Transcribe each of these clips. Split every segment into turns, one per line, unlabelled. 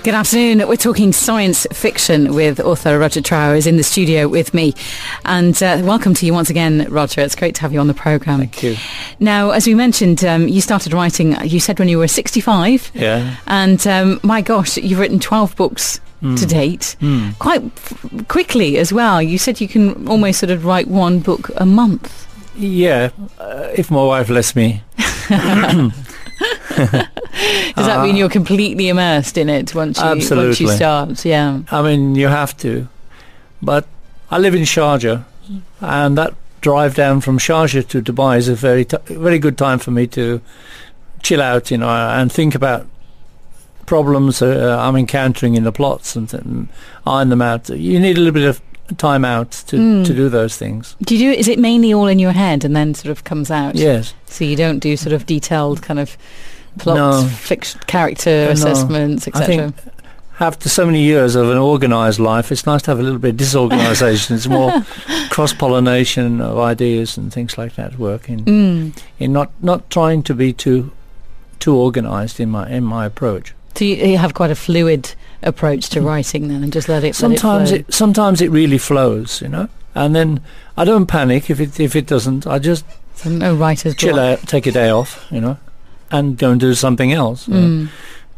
Good afternoon. We're talking science fiction with author Roger Trower, who's in the studio with me. And welcome to you once again, Roger. It's great to have you on the programme.
Thank you.
Now, as we mentioned, you started writing, you said when you were 65.
Yeah.
And my gosh, you've written 12 books to date. Quite quickly as well. You said you can almost sort of write one book a month.
Yeah, if my wife lets me.
Does that mean you're completely immersed in it once you start? Yeah.
I mean, you have to. But I live in Sharjah, and that drive down from Sharjah to Dubai is a very good time for me to chill out, and think about problems I'm encountering in the plots and iron them out. You need a little bit of time out to do those things.
Is it mainly all in your head and then sort of comes out?
Yes.
So you don't do sort of detailed kind of plot, character assessments, etc.?
I think after so many years of an organised life, it's nice to have a little bit of disorganisation. It's more cross-pollination of ideas and things like that working. In not trying to be too organised in my approach.
So you have quite a fluid approach to writing then, and just let it flow.
Sometimes it really flows, and then I don't panic if it doesn't. I just
no writer's
chill
block.
out, take a day off, and go and do something else.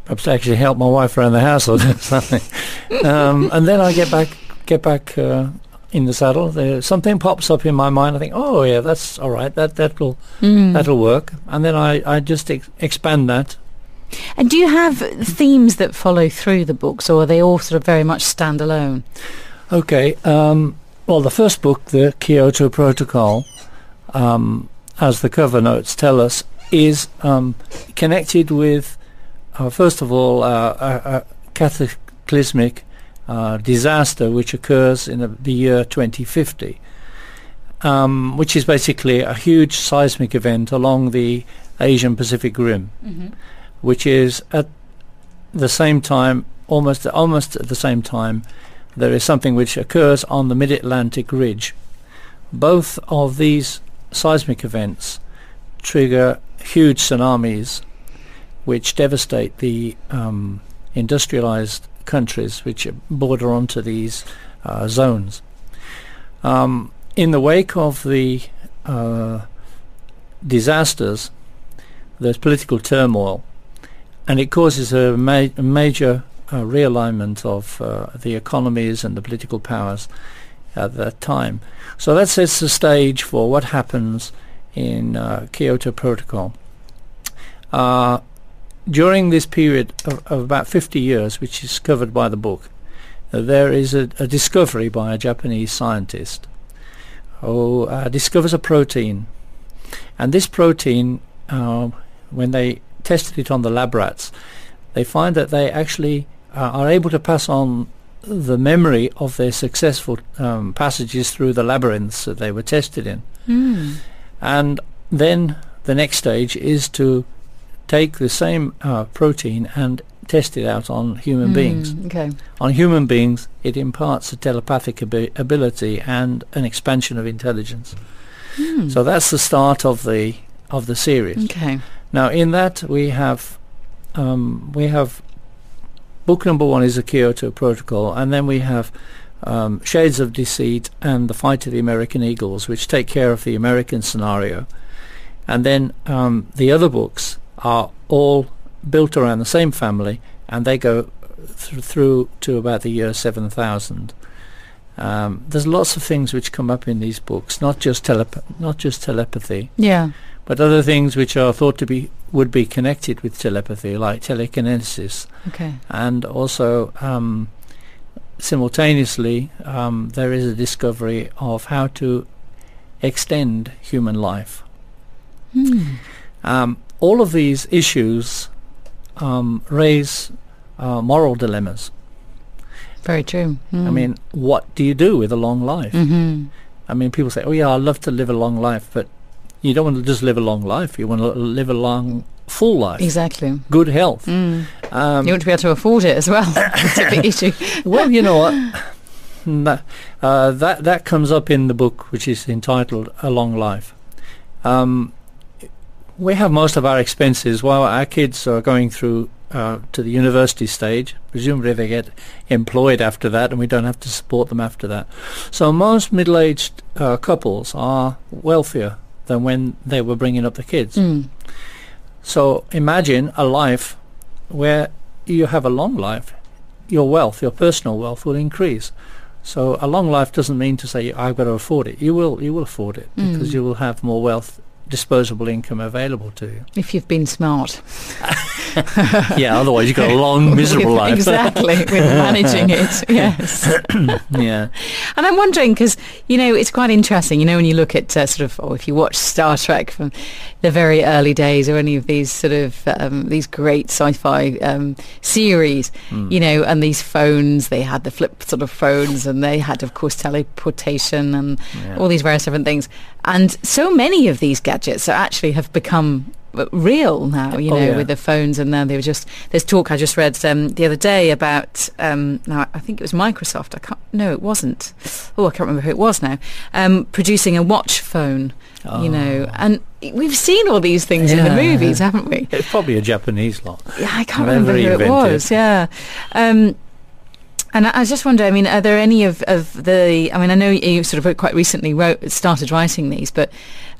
Perhaps actually help my wife around the house or do something. And then I get back in the saddle. Something pops up in my mind. I think, oh yeah, that's all right. That'll work. And then I just expand that.
And do you have themes that follow through the books, or are they all sort of very much standalone?
Okay. Well, the first book, the Kyoto Protocol, as the cover notes tell us, is connected with, first of all, a cataclysmic disaster which occurs in the year 2050, which is basically a huge seismic event along the Asian Pacific Rim. Which is at the same time, almost at the same time, there is something which occurs on the Mid-Atlantic ridge. Both of these seismic events trigger huge tsunamis which devastate the industrialized countries which border onto these zones. In the wake of the disasters, there's political turmoil, and it causes a major realignment of the economies and the political powers at that time. So that sets the stage for what happens in Kyoto Protocol. During this period of about 50 years, which is covered by the book, there is a discovery by a Japanese scientist who discovers a protein. And this protein, when they tested it on the lab rats, they find that they actually are able to pass on the memory of their successful passages through the labyrinths that they were tested in. And then the next stage is to take the same protein and test it out on human beings.
Okay.
On human beings, it imparts a telepathic ability and an expansion of intelligence. So that's the start of the series.
Okay.
Now, in that we have book number 1 is the Kyoto Protocol, and then we have Shades of Deceit and The Fight of the American Eagles, which take care of the American scenario. And then the other books are all built around the same family, and they go through to about the year 7000. There's lots of things which come up in these books, not just telepathy.
Yeah.
But other things which are thought to would be connected with telepathy, like telekinesis.
Okay.
And also, simultaneously, there is a discovery of how to extend human life. All of these issues raise moral dilemmas.
Very true.
I mean, what do you do with a long life? I mean, people say, oh yeah, I'd love to live a long life, but you don't want to just live a long life. You want to live a long, full life.
Exactly.
Good health.
You want to be able to afford it as well. It's a big issue.
Well, you know what? That comes up in the book, which is entitled A Long Life. We have most of our expenses while our kids are going through to the university stage. Presumably they get employed after that, and we don't have to support them after that. So most middle-aged couples are wealthier than when they were bringing up the kids. So imagine a life where you have a long life. Your wealth, your personal wealth, will increase. So a long life doesn't mean to say I've got to afford it. You will afford it because you will have more wealth, disposable income available to you.
If you've been smart.
Yeah, otherwise you've got a long, miserable life.
Exactly, with managing it, yes.
Yeah.
And I'm wondering, because, it's quite interesting, when you look at if you watch Star Trek from the very early days, or any of these sort of, these great sci-fi series, and these phones, they had the flip sort of phones, and they had, of course, teleportation and all these various different things. And so many of these gadgets actually have become real now, with the phones, and now there's talk I just read the other day about now I think it was Microsoft, it wasn't, I can't remember who it was now, producing a watch phone, and we've seen all these things in the movies, haven't we?
It's probably a Japanese lot.
Yeah, I can't remember who it was. And I just wonder, are there any of the, I know you sort of quite recently started writing these, but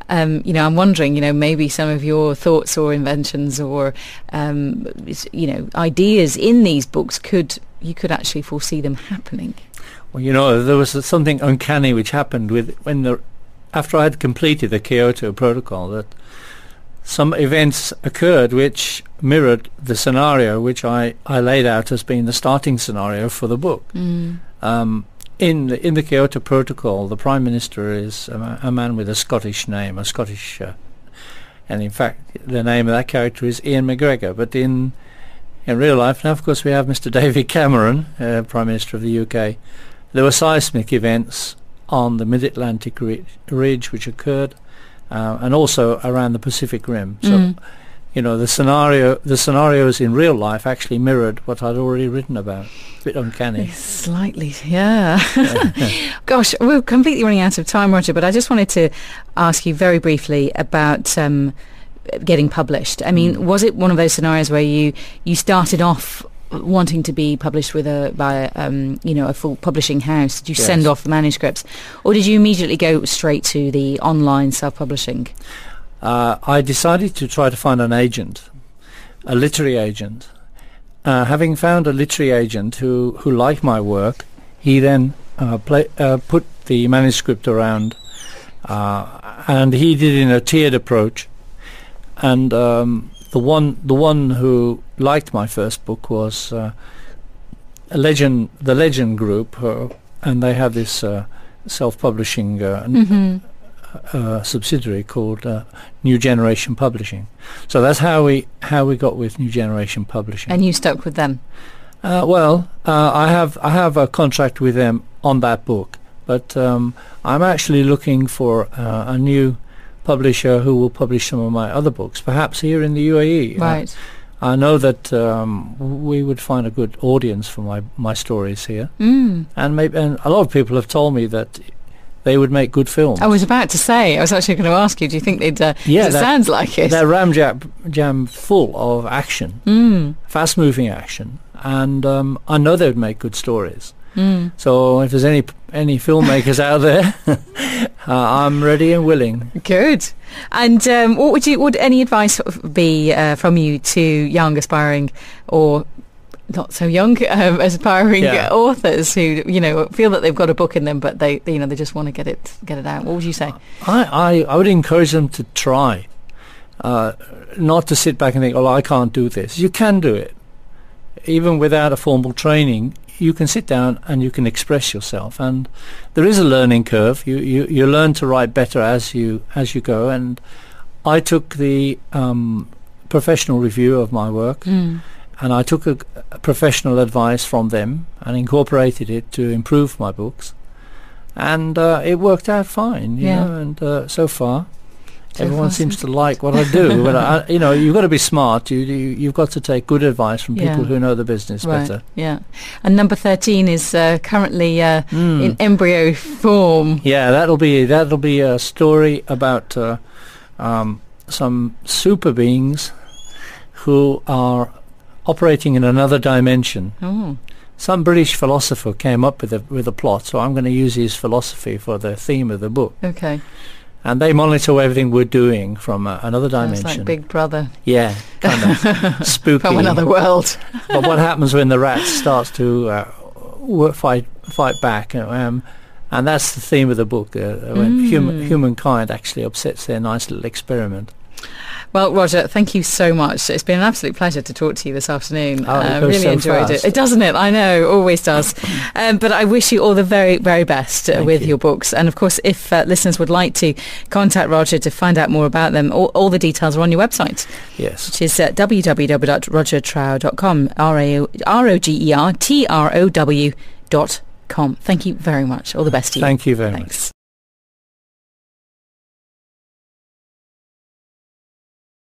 I'm wondering, maybe some of your thoughts or inventions or, ideas in these books, you could actually foresee them happening.
Well, there was something uncanny which happened after I had completed the Kyoto Protocol, that some events occurred which mirrored the scenario which I laid out as being the starting scenario for the book. In the Kyoto Protocol, the Prime Minister is a man with a Scottish name, and in fact the name of that character is Ian McGregor. But in real life, now of course we have Mr. David Cameron, Prime Minister of the UK. There were seismic events on the Mid-Atlantic ridge which occurred, and also around the Pacific Rim. So, the scenarios in real life actually mirrored what I'd already written about. A bit uncanny.
Slightly, yeah. Gosh, we're completely running out of time, Roger, but I just wanted to ask you very briefly about getting published. Was it one of those scenarios where you started off wanting to be published by a full publishing house? Did you send off the manuscripts, or did you immediately go straight to the online self-publishing?
I decided to try to find an agent, a literary agent. Having found a literary agent who liked my work, he then put the manuscript around, and he did it in a tiered approach. And the one who liked my first book was the Legend Group, and they have this self-publishing subsidiary called New Generation Publishing. So that's how we got with New Generation Publishing.
And you stuck with them?
I have a contract with them on that book, but I'm actually looking for a new publisher who will publish some of my other books, perhaps here in the UAE.
Right.
I know that we would find a good audience for my stories here, and a lot of people have told me that they would make good films. I was
about to say, I was actually going to ask you, do you think they'd... it sounds like it.
They're jam full of action, fast-moving action, and I know they would make good stories. So if there's any filmmakers out there, I'm ready and willing.
Good. And what would any advice be from you to young, aspiring, or not so young, aspiring authors who feel that they've got a book in them, but they just want to get it out? What would you say?
I would encourage them to try, not to sit back and think, "Oh, I can't do this." You can do it, even without a formal training. You can sit down and you can express yourself, and there is a learning curve. You learn to write better as you go. And I took the professional review of my work. And I took a professional advice from them and incorporated it to improve my books, and it worked out fine. You know, and so far, everyone seems to like what I do. But you've got to be smart. You've got to take good advice from people who know the business better. Yeah.
And number 13 is currently in embryo form.
Yeah, that'll be a story about some super beings who are operating in another dimension.
Oh.
Some British philosopher came up with a plot, so I'm going to use his philosophy for the theme of the book.
Okay.
And they monitor everything we're doing from another dimension.
It's like Big Brother.
Yeah, kind of spooky.
From another world.
But what happens when the rat starts to fight back? And that's the theme of the book, when humankind actually upsets their nice little experiment.
Well, Roger, thank you so much. It's been an absolute pleasure to talk to you this afternoon.
It goes
really
so
enjoyed
fast.
it. Doesn't it? I know, always does. But I wish you all the very, very best with your books. And of course, if listeners would like to contact Roger to find out more about them, all the details are on your website.
Yes.
Which is www.rogertrow.com, ROGERTROW.com. Thank you very much. All the best to you.
Thank you very much.